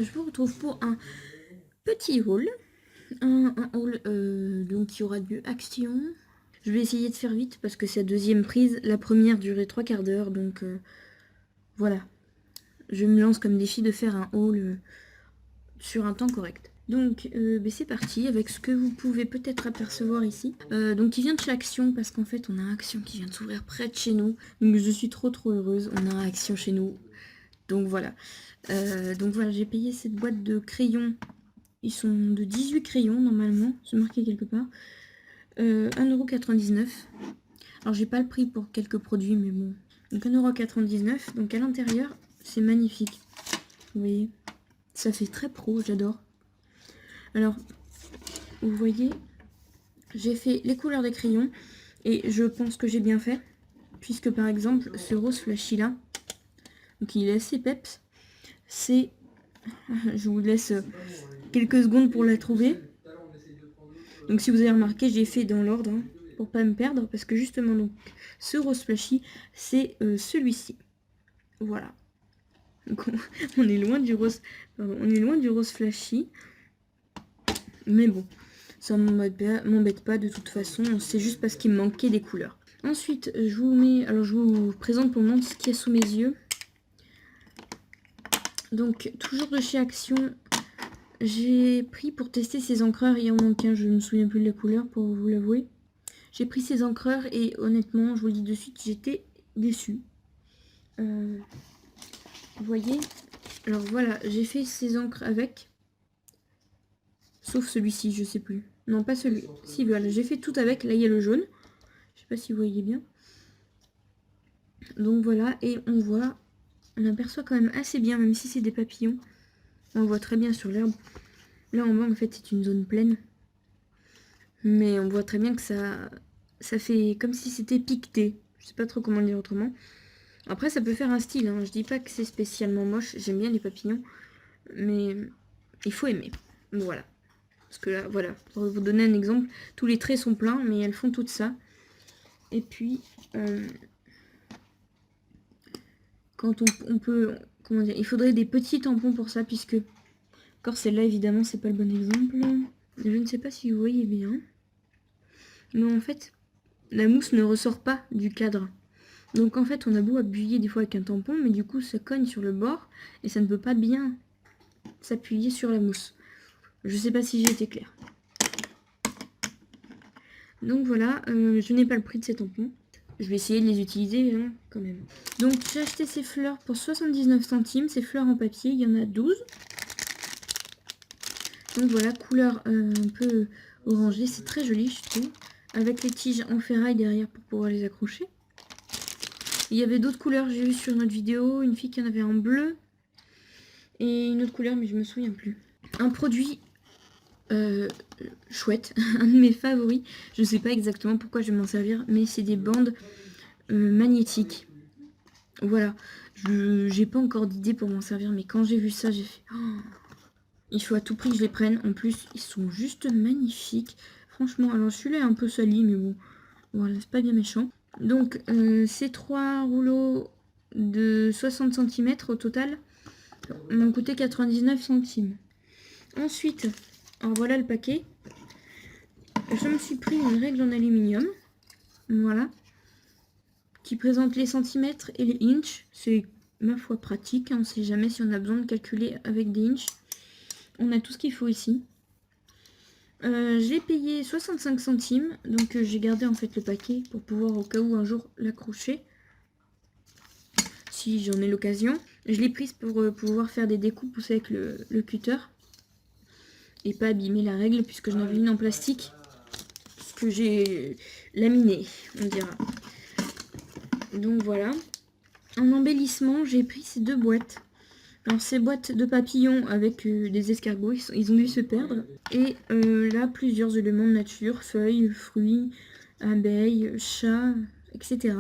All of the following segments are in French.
Je vous retrouve pour un petit haul. Un haul donc qui aura lieu action. Je vais essayer de faire vite parce que c'est la deuxième prise. La première durait 3/4 d'heure, donc voilà. Je me lance comme défi de faire un haul sur un temps correct. Donc c'est parti avec ce que vous pouvez peut-être apercevoir ici. Donc qui vient de chez Action parce qu'en fait on a Action qui vient de s'ouvrir près de chez nous. Donc je suis trop heureuse, on a Action chez nous. Donc voilà, j'ai payé cette boîte de crayons. Ils sont de 18 crayons normalement, c'est marqué quelque part. 1,99 €. Alors j'ai pas le prix pour quelques produits, mais bon. Donc 1,99 €. Donc à l'intérieur, c'est magnifique. Vous voyez, ça fait très pro, j'adore. Alors, vous voyez, j'ai fait les couleurs des crayons et je pense que j'ai bien fait. Puisque par exemple, ce rose flashy là, donc il est assez peps. C'est... Je vous laisse quelques secondes pour la trouver. Donc si vous avez remarqué, j'ai fait dans l'ordre hein, pour pas me perdre. Parce que justement, donc, ce rose flashy, c'est celui-ci. Voilà. Donc on est loin du rose. Pardon, on est loin du rose flashy. Mais bon, ça m'embête pas de toute façon. C'est juste parce qu'il me manquait des couleurs. Ensuite, je vous présente pour le moment ce qu'il y a sous mes yeux. Donc, toujours de chez Action, j'ai pris pour tester ces encreurs. Il y en manque un, je ne me souviens plus de la couleur pour vous l'avouer. J'ai pris ces encreurs et honnêtement, je vous le dis de suite, j'étais déçue. Vous voyez? Alors voilà, j'ai fait ces encres avec. Sauf celui-ci, je sais plus. Non, pas celui. Si, voilà, j'ai fait tout avec. Là, il y a le jaune. Je sais pas si vous voyez bien. Donc voilà, et on aperçoit quand même assez bien, même si c'est des papillons. On le voit très bien sur l'herbe. Là en bas, en fait, c'est une zone pleine. Mais on voit très bien que ça fait comme si c'était piqueté. Je sais pas trop comment le dire autrement. Après, ça peut faire un style. Hein. Je dis pas que c'est spécialement moche. J'aime bien les papillons. Mais il faut aimer. Voilà. Parce que là, voilà. Pour vous donner un exemple, tous les traits sont pleins, mais elles font tout ça. Et puis... quand on peut, comment dire, il faudrait des petits tampons pour ça, puisque, encore celle-là, évidemment, c'est pas le bon exemple. Je ne sais pas si vous voyez bien. Mais en fait, la mousse ne ressort pas du cadre. Donc en fait, on a beau appuyer des fois avec un tampon, mais du coup, ça cogne sur le bord, et ça ne peut pas bien s'appuyer sur la mousse. Je sais pas si j'ai été claire. Donc voilà, je n'ai pas le prix de ces tampons. Je vais essayer de les utiliser hein, quand même. Donc j'ai acheté ces fleurs pour 79 centimes. Ces fleurs en papier, il y en a 12. Donc voilà, couleur un peu orangée. C'est très joli, je trouve. Avec les tiges en ferraille derrière pour pouvoir les accrocher. Il y avait d'autres couleurs, j'ai vu sur notre vidéo. Une fille qui en avait en bleu. Et une autre couleur, mais je me souviens plus. Un produit chouette, un de mes favoris. Je ne sais pas exactement pourquoi je vais m'en servir, mais c'est des bandes magnétiques. Voilà, j'ai pas encore d'idée pour m'en servir, mais quand j'ai vu ça, j'ai fait... Oh, il faut à tout prix que je les prenne. En plus, ils sont juste magnifiques. Franchement, alors celui-là est un peu sali, mais bon, voilà, c'est pas bien méchant. Donc, ces 3 rouleaux de 60 cm au total m'ont coûté 99 centimes. Ensuite, alors voilà le paquet. Je me suis pris une règle en aluminium. Voilà. Qui présente les centimètres et les inches. C'est ma foi pratique. On ne sait jamais si on a besoin de calculer avec des inches. On a tout ce qu'il faut ici. J'ai payé 65 centimes. Donc j'ai gardé en fait le paquet pour pouvoir au cas où un jour l'accrocher. Si j'en ai l'occasion. Je l'ai prise pour pouvoir faire des découpes aussi avec le cutter. Et pas abîmer la règle puisque j'en avais une en plastique. Que j'ai laminé, on dira. Donc voilà. En embellissement, j'ai pris ces 2 boîtes. Alors ces boîtes de papillons avec des escargots, ils ont dû se perdre. Et là, plusieurs éléments de nature, feuilles, fruits, abeilles, chats, etc.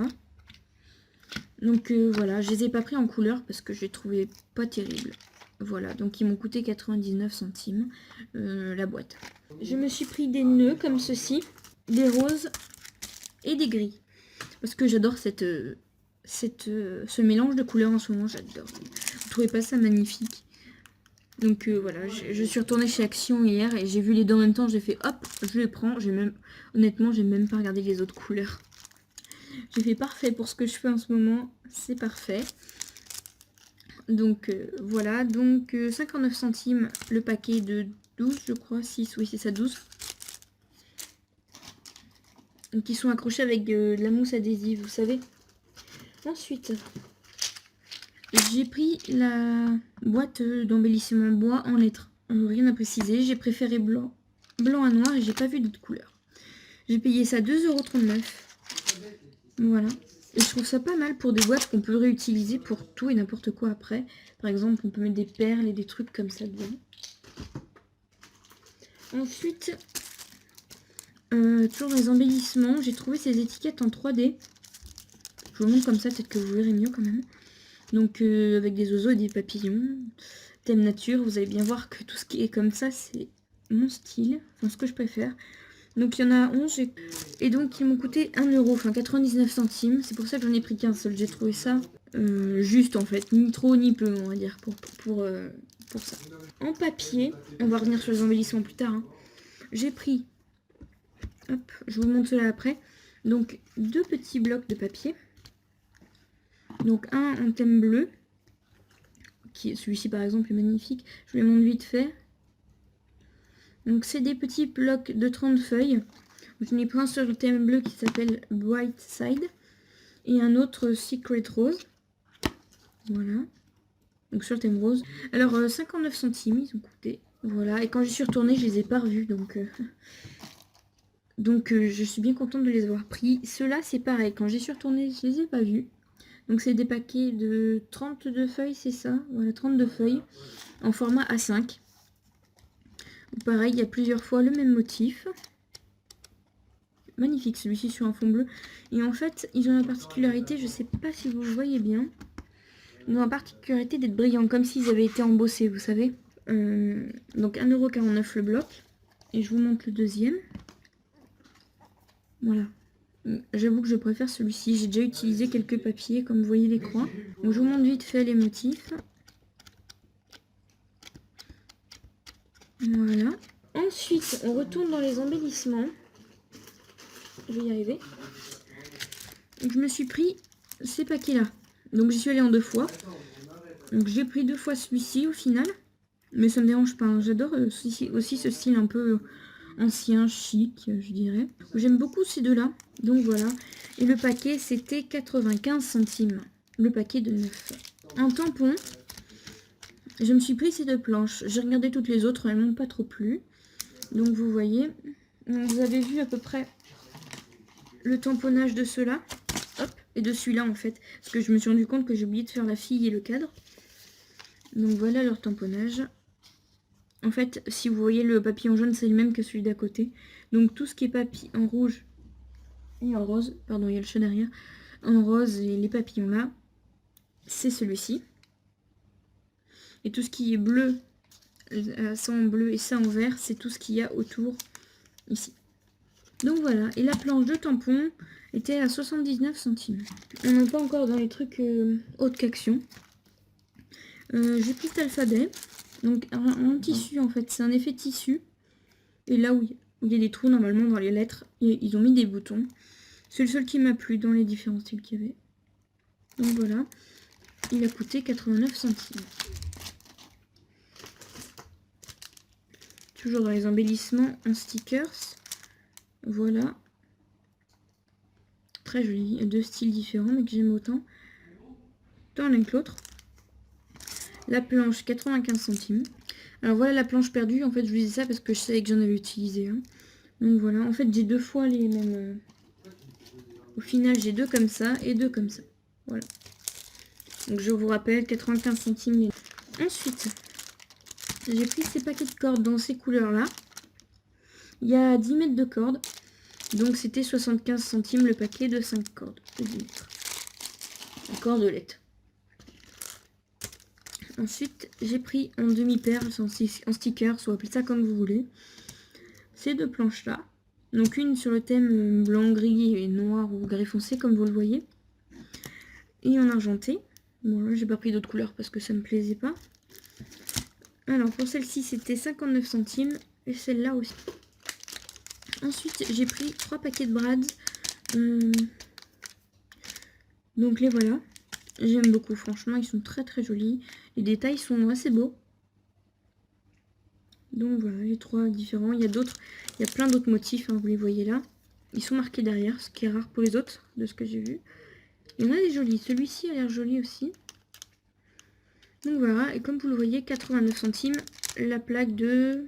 Donc voilà, je les ai pas pris en couleur parce que je les trouvais pas terribles. Voilà, donc ils m'ont coûté 99 centimes la boîte. Je me suis pris des nœuds comme ceci, des roses et des gris. Parce que j'adore ce mélange de couleurs en ce moment, j'adore. Vous trouvez pas ça magnifique? Donc voilà, je suis retournée chez Action hier et j'ai vu les deux en même temps, j'ai fait hop, je les prends. Honnêtement, j'ai même pas regardé les autres couleurs. J'ai fait parfait pour ce que je fais en ce moment, c'est parfait. Donc voilà, donc 59 centimes le paquet de 12 je crois, 6, oui c'est ça, 12. Donc ils sont accrochés avec de la mousse adhésive, vous savez. Ensuite, j'ai pris la boîte d'embellissement bois en lettres. Rien à préciser, j'ai préféré blanc à noir et j'ai pas vu d'autres couleurs. J'ai payé ça 2,39 €. Voilà. Et je trouve ça pas mal pour des boîtes qu'on peut réutiliser pour tout et n'importe quoi après. Par exemple, on peut mettre des perles et des trucs comme ça dedans. Ensuite, toujours dans les embellissements, j'ai trouvé ces étiquettes en 3D. Je vous montre comme ça, peut-être que vous verrez mieux quand même. Donc avec des oiseaux et des papillons. Thème nature, vous allez bien voir que tout ce qui est comme ça, c'est mon style. Enfin, ce que je préfère. Donc il y en a 11 et donc ils m'ont coûté 1 €, enfin 99 centimes. C'est pour ça que j'en ai pris qu'un seul. J'ai trouvé ça juste en fait, ni trop ni peu on va dire pour ça. En papier, on va revenir sur les embellissements plus tard. Hein. J'ai pris, hop, je vous montre cela après. Donc 2 petits blocs de papier. Donc un en thème bleu, qui celui-ci par exemple est magnifique. Je vous les montre vite fait. Donc c'est des petits blocs de 30 feuilles. J'en ai pris un sur le thème bleu qui s'appelle Bright Side. Et un autre Secret Rose. Voilà. Donc sur le thème rose. Alors 59 centimes ils ont coûté. Voilà. Et quand j'y suis retournée, je les ai pas revus. Donc je suis bien contente de les avoir pris. Ceux-là c'est pareil. Quand j'y suis retournée, je les ai pas vus. Donc c'est des paquets de 32 feuilles, c'est ça. Voilà, 32 feuilles. En format A5. Pareil, il y a plusieurs fois le même motif. Magnifique celui-ci sur un fond bleu. Et en fait, ils ont la particularité, je sais pas si vous le voyez bien, ils ont la particularité d'être brillants, comme s'ils avaient été embossés, vous savez. Donc 1,49 € le bloc. Et je vous montre le deuxième. Voilà. J'avoue que je préfère celui-ci. J'ai déjà utilisé quelques papiers, comme vous voyez les croix. Donc je vous montre vite fait les motifs. Voilà. Ensuite, on retourne dans les embellissements. Je vais y arriver. Donc, je me suis pris ces paquets-là. Donc j'y suis allée en 2 fois. Donc j'ai pris 2 fois celui-ci au final. Mais ça me dérange pas. Hein. J'adore aussi ce style un peu ancien, chic, je dirais. J'aime beaucoup ces deux-là. Donc voilà. Et le paquet, c'était 95 centimes. Le paquet de 9. En tampon, je me suis pris ces 2 planches. J'ai regardé toutes les autres, elles m'ont pas trop plu. Donc vous voyez, vous avez vu à peu près le tamponnage de ceux-là. Hop, et de celui-là en fait. Parce que je me suis rendu compte que j'ai oublié de faire la fille et le cadre. Donc voilà leur tamponnage. En fait, si vous voyez le papillon jaune, c'est le même que celui d'à côté. Donc tout ce qui est papillon en rouge et en rose, pardon, il y a le chat derrière, en rose et les papillons là, c'est celui-ci. Et tout ce qui est bleu, ça en bleu et ça en vert, c'est tout ce qu'il y a autour ici. Donc voilà, et la planche de tampon était à 79 centimes. On n'est pas encore dans les trucs haute qu'Action. J'ai pris cet alphabet, donc en tissu en fait, c'est un effet tissu. Et là où il y a des trous normalement dans les lettres, ils ont mis des boutons. C'est le seul qui m'a plu dans les différents styles qu'il y avait. Donc voilà, il a coûté 89 centimes. Toujours dans les embellissements, un stickers. Voilà. Très joli. 2 styles différents, mais que j'aime autant. Tant l'un que l'autre. La planche, 95 centimes. Alors voilà la planche perdue. En fait, je vous disais ça parce que je savais que j'en avais utilisé. Hein. Donc voilà. En fait, j'ai 2 fois les mêmes. Au final, j'ai 2 comme ça et 2 comme ça. Voilà. Donc je vous rappelle, 95 centimes. Ensuite, j'ai pris ces paquets de cordes dans ces couleurs-là. Il y a 10 mètres de cordes. Donc c'était 75 centimes le paquet de 5 cordes. De 10 mètres. cordelette. Ensuite, j'ai pris en demi-perle, en sticker, soit appelez ça comme vous voulez, ces deux planches-là. Donc une sur le thème blanc, gris et noir ou gris foncé, comme vous le voyez. Et en argenté. Bon là, j'ai pas pris d'autres couleurs parce que ça me plaisait pas. Alors pour celle-ci, c'était 59 centimes. Et celle-là aussi. Ensuite, j'ai pris 3 paquets de brads. Donc les voilà. J'aime beaucoup, franchement, ils sont très très jolis. Les détails sont assez beaux. Donc voilà, les 3 différents. Il y a plein d'autres motifs, hein, vous les voyez là. Ils sont marqués derrière, ce qui est rare pour les autres, de ce que j'ai vu. Il y en a des jolis. Celui-ci a l'air joli aussi. Donc voilà, et comme vous le voyez, 89 centimes. La plaque de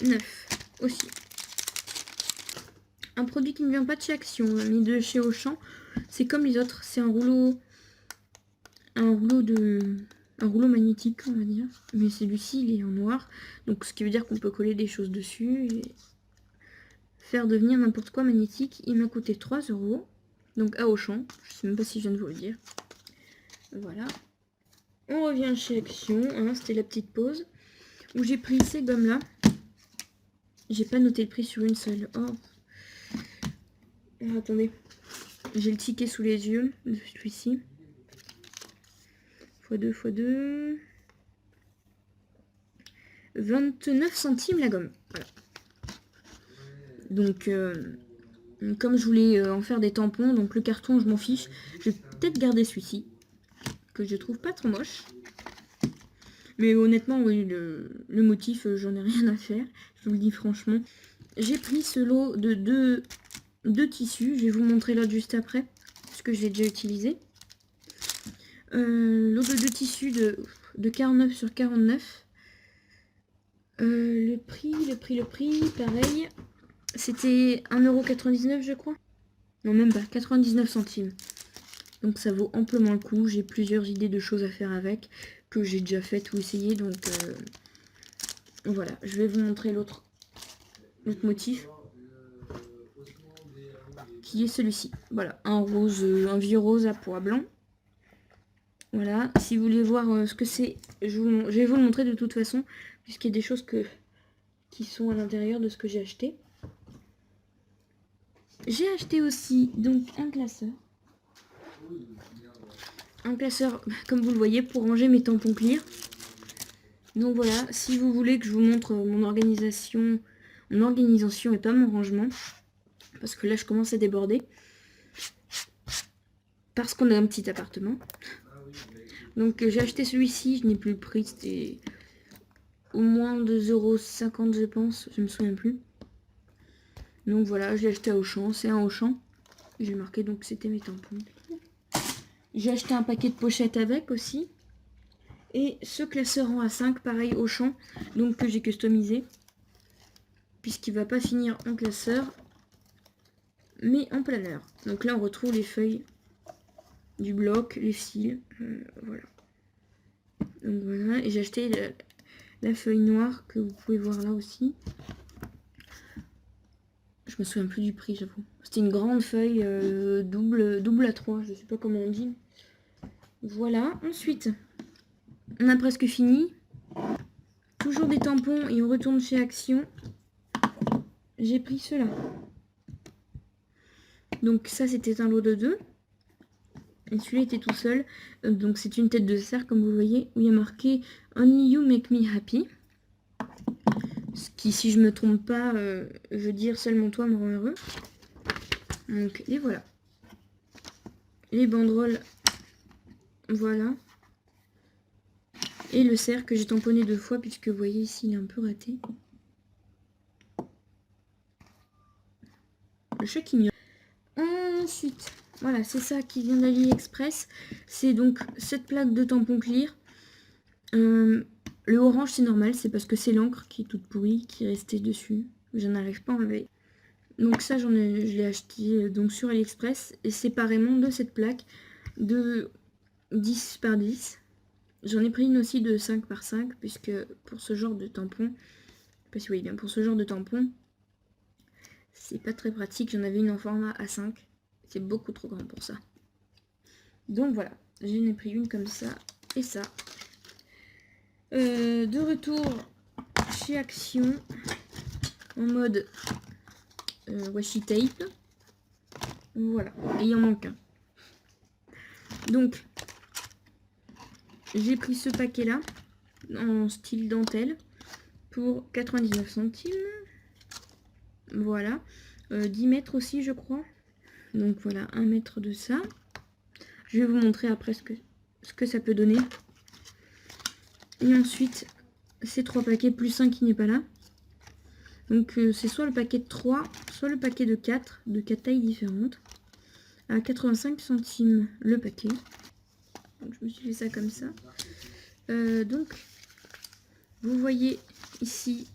9 aussi. Un produit qui ne vient pas de chez Action, mais de chez Auchan. C'est comme les autres, c'est un rouleau magnétique, on va dire. Mais celui-ci, il est en noir. Donc ce qui veut dire qu'on peut coller des choses dessus et faire devenir n'importe quoi magnétique. Il m'a coûté 3 €. Donc à Auchan. Je sais même pas si je viens de vous le dire. Voilà. On revient chez Action. Hein, c'était la petite pause. Où j'ai pris ces gommes-là. J'ai pas noté le prix sur une seule. Oh. Alors, attendez. J'ai le ticket sous les yeux de celui-ci. x2 x2. 29 centimes la gomme. Voilà. Donc, comme je voulais en faire des tampons, donc le carton, je m'en fiche. Je vais peut-être garder celui-ci, que je trouve pas trop moche. Mais honnêtement, oui, le motif, j'en ai rien à faire. Je vous le dis franchement. J'ai pris ce lot de deux tissus. Je vais vous montrer l'autre juste après, parce que j'ai déjà utilisé. Lot de 2 tissus de 49 sur 49. Le prix, pareil. C'était 1,99 € je crois. Non, même pas, 99 centimes. Donc ça vaut amplement le coup. J'ai plusieurs idées de choses à faire avec, que j'ai déjà faites ou essayé. Donc voilà, je vais vous montrer l'autre motif. Qui est celui-ci. Voilà, un vieux rose à pois blanc. Voilà, si vous voulez voir ce que c'est, je vais vous le montrer de toute façon, puisqu'il y a des choses qui sont à l'intérieur de ce que j'ai acheté. J'ai acheté aussi donc un classeur. Un classeur, comme vous le voyez, pour ranger mes tampons clear. Donc voilà, si vous voulez que je vous montre mon organisation et pas mon rangement, parce que là je commence à déborder, parce qu'on a un petit appartement. Donc j'ai acheté celui-ci, je n'ai plus le prix, c'était au moins 2,50 € je pense, je me souviens plus. Donc voilà, je l'ai acheté à Auchan, c'est un Auchan. J'ai marqué donc que c'était mes tampons. J'ai acheté un paquet de pochettes avec aussi. Et ce classeur en A5, pareil Auchan, donc que j'ai customisé. Puisqu'il ne va pas finir en classeur, mais en planeur. Donc là on retrouve les feuilles du bloc, les fils, voilà. Donc voilà, et j'ai acheté la feuille noire que vous pouvez voir là aussi. Je me souviens plus du prix, j'avoue. C'était une grande feuille double A3, je sais pas comment on dit. Voilà, ensuite, on a presque fini. Toujours des tampons et on retourne chez Action. J'ai pris ceux-là. Donc ça, c'était un lot de 2. Et celui-là était tout seul. Donc c'est une tête de cerf, comme vous voyez, où il y a marqué « Only you make me happy ». Ce qui, si je me trompe pas, veut dire « Seulement toi me rend heureux ». Donc, les voilà. Les banderoles, voilà. Et le cerf que j'ai tamponné 2 fois, puisque vous voyez ici, il est un peu raté. Le chaquignon. Ensuite, voilà, c'est ça qui vient d'AliExpress. C'est donc cette plaque de tampon clear. Le orange, c'est normal, c'est parce que c'est l'encre qui est toute pourrie, qui est restée dessus. Je n'arrive pas à enlever. Donc ça, je l'ai acheté donc sur AliExpress. Et séparément de cette plaque de 10 par 10. J'en ai pris une aussi de 5 par 5, puisque pour ce genre de tampon, parce que oui, bien pour ce genre de tampon, c'est pas très pratique. J'en avais une en format A5. C'est beaucoup trop grand pour ça. Donc voilà, j'en ai pris une comme ça et ça. De retour chez Action en mode washi tape. Voilà, et il en manque un. Donc j'ai pris ce paquet là en style dentelle pour 99 centimes. Voilà, 10 mètres aussi je crois. Donc voilà, 1 mètre de ça. Je vais vous montrer après ce que ça peut donner. Et ensuite, ces 3 paquets plus un qui n'est pas là. Donc c'est soit le paquet de 3, soit le paquet de 4 tailles différentes. À 85 centimes le paquet. Donc je me suis fait ça comme ça. Donc vous voyez ici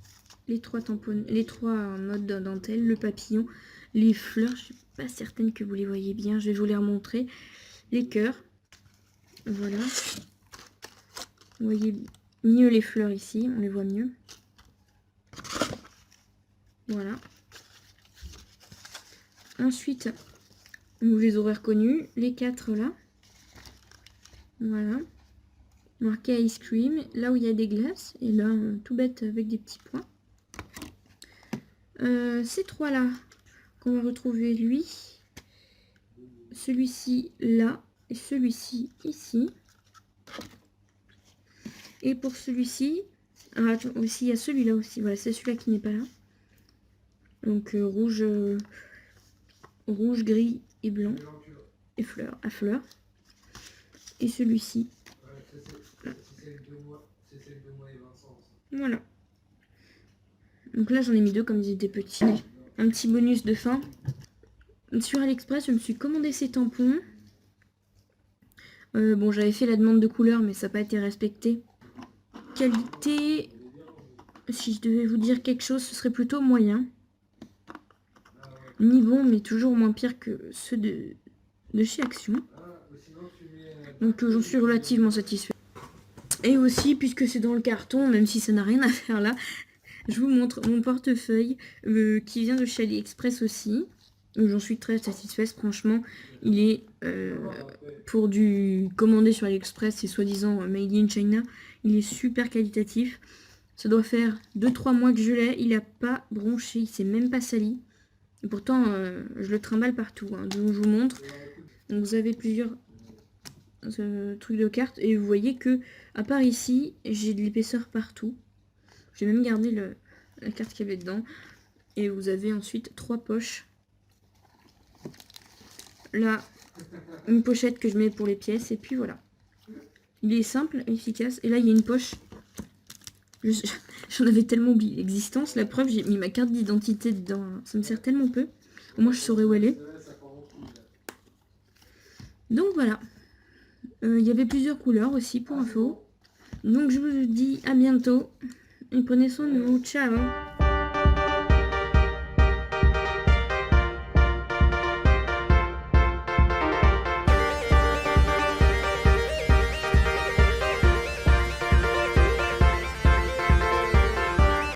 les 3 tampons, les 3 modes de dentelle, le papillon, les fleurs. Je suis pas certaine que vous les voyez bien. Je vais vous les remontrer. Les cœurs. Voilà. Vous voyez mieux les fleurs ici, on les voit mieux. Voilà. Ensuite, vous les aurez reconnus, les 4 là. Voilà. Marqué ice cream, là où il y a des glaces, et là, tout bête avec des petits points. Ces 3 là, qu'on va retrouver lui, celui-ci là, et celui-ci ici. Et pour celui-ci, aussi il y a celui-là aussi, voilà, c'est celui-là qui n'est pas là. Donc rouge, gris et blanc, et fleurs, à fleurs. Et celui-ci. Voilà. Donc là j'en ai mis 2 comme ils étaient petits. Un petit bonus de fin. Sur AliExpress, je me suis commandé ces tampons. Bon, j'avais fait la demande de couleur, mais ça n'a pas été respecté. Qualité, si je devais vous dire quelque chose, ce serait plutôt moyen. Ni bon, mais toujours moins pire que ceux de chez Action. Donc j'en suis relativement satisfait. Et aussi, puisque c'est dans le carton, même si ça n'a rien à faire là, je vous montre mon portefeuille qui vient de chez AliExpress aussi. J'en suis très satisfaite, franchement. Il est pour du commandé sur AliExpress, c'est soi-disant made in China. Il est super qualitatif. Ça doit faire 2-3 mois que je l'ai. Il n'a pas bronché, il s'est même pas sali. Et pourtant, je le trimballe partout. Hein. Donc, je vous montre. Donc, vous avez plusieurs trucs de cartes. Et vous voyez que, à part ici, j'ai de l'épaisseur partout. J'ai même gardé la carte qu'il y avait dedans. Et vous avez ensuite 3 poches. Là, une pochette que je mets pour les pièces. Et puis voilà. Il est simple, efficace. Et là, il y a une poche. J'en avais tellement oublié l'existence. La preuve, j'ai mis ma carte d'identité dedans. Ça me sert tellement peu. Au moins, je saurais où elle est. Donc voilà. Il y avait plusieurs couleurs aussi pour info. Donc je vous dis à bientôt. Et prenez soin de vous. Ciao.